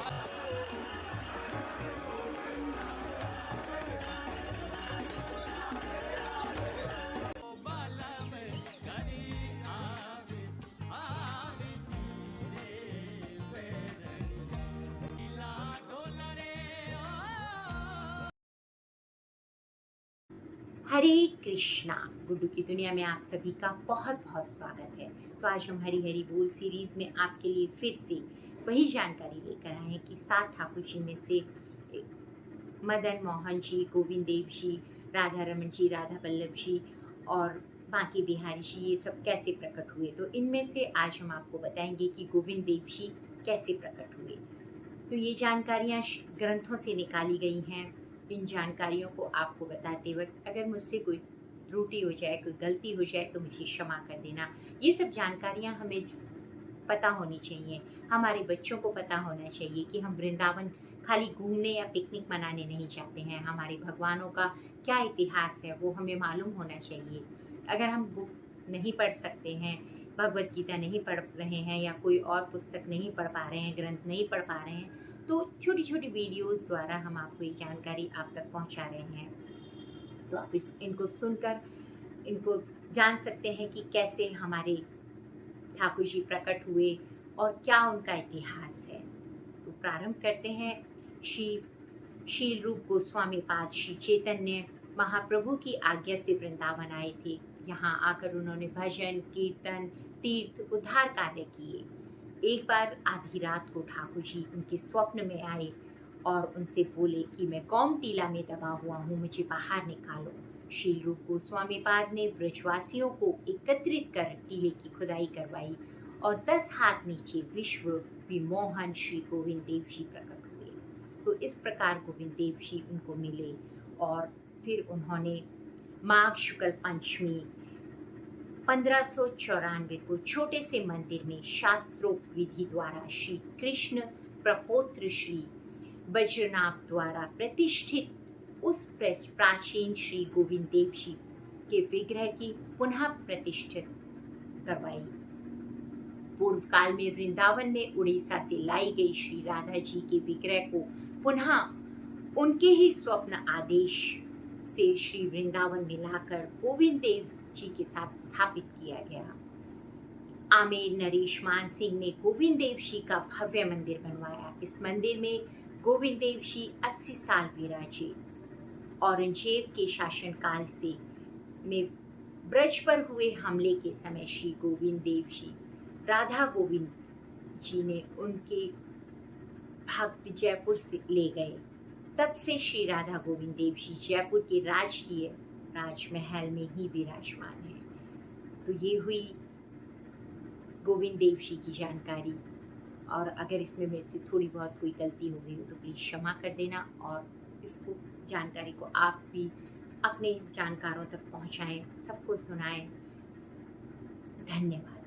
हरे कृष्णा। गुड्डू की दुनिया में आप सभी का बहुत बहुत स्वागत है। तो आज हम हरी हरी बोल सीरीज में आपके लिए फिर से वही जानकारी लेकर आए हैं कि 7 ठाकुर जी में से मदन मोहन जी, गोविंद देव जी, राधा रमन जी, राधा वल्लभ जी और बांके बिहारी जी ये सब कैसे प्रकट हुए। तो इनमें से आज हम आपको बताएंगे कि गोविंद देव जी कैसे प्रकट हुए। तो ये जानकारियाँ ग्रंथों से निकाली गई हैं। इन जानकारियों को आपको बताते वक्त अगर मुझसे कोई त्रुटि हो जाए, कोई गलती हो जाए तो मुझे क्षमा कर देना। ये सब जानकारियाँ हमें पता होनी चाहिए, हमारे बच्चों को पता होना चाहिए कि हम वृंदावन खाली घूमने या पिकनिक मनाने नहीं जाते हैं। हमारे भगवानों का क्या इतिहास है वो हमें मालूम होना चाहिए। अगर हम बुक नहीं पढ़ सकते हैं, भगवत गीता नहीं पढ़ रहे हैं या कोई और पुस्तक नहीं पढ़ पा रहे हैं, ग्रंथ नहीं पढ़ पा रहे हैं, तो छोटी छोटी वीडियोस द्वारा हम आपको ये जानकारी आप तक पहुंचा रहे हैं। तो आप इनको सुनकर इनको जान सकते हैं कि कैसे हमारे ठाकुर जी प्रकट हुए और क्या उनका इतिहास है। तो प्रारंभ करते हैं। श्री शील रूप गोस्वामी पाद श्री चैतन्य महाप्रभु की आज्ञा से वृंदावन आए थे। यहाँ आकर उन्होंने भजन, कीर्तन, तीर्थ, उद्धार कार्य किए। एक बार आधी रात को ठाकुर जी उनके स्वप्न में आए और उनसे बोले कि मैं कौम टीला में दबा हुआ हूँ, मुझे बाहर निकालो। शील रूप गोस्वामी पाद ने ब्रजवासियों को एकत्रित कर टीले की खुदाई करवाई और 10 हाथ नीचे विश्व विमोहन श्री गोविंद देव जी प्रकट हुए। तो इस प्रकार गोविंद देव जी उनको मिले और फिर उन्होंने माघ शुक्ल पंचमी 1594 को छोटे से मंदिर में शास्त्रोक्त विधि द्वारा श्री कृष्ण प्रपौत्र श्री वज्रनाभ द्वारा प्रतिष्ठित उस प्राचीन श्री गोविंद देव जी के विग्रह की पुनः प्रतिष्ठा करवाई। पूर्व काल में वृंदावन में उड़ीसा से लाई गई श्री राधा जी के विग्रह को पुनः उनके ही स्वप्न आदेश से श्री वृंदावन में लाकर गोविंद देव जी के साथ स्थापित किया गया। आमेर नरेश मान सिंह ने गोविंद देव जी का भव्य मंदिर बनवाया। इस मंदिर में गोविंद देव जी 80 साल विराजे। औरंगजेब के शासनकाल से में ब्रज पर हुए हमले के समय श्री गोविंद देव जी राधा गोविंद जी ने उनके भक्त जयपुर से ले गए। तब से श्री राधा गोविंद देव जी जयपुर के राजकीय राजमहल में ही विराजमान है। तो ये हुई गोविंद देव जी की जानकारी। और अगर इसमें मेरे से थोड़ी बहुत कोई गलती हो गई हो तो प्लीज़ क्षमा कर देना और इसको जानकारी को आप भी अपने जानकारों तक पहुंचाएं, सबको सुनाएं। धन्यवाद।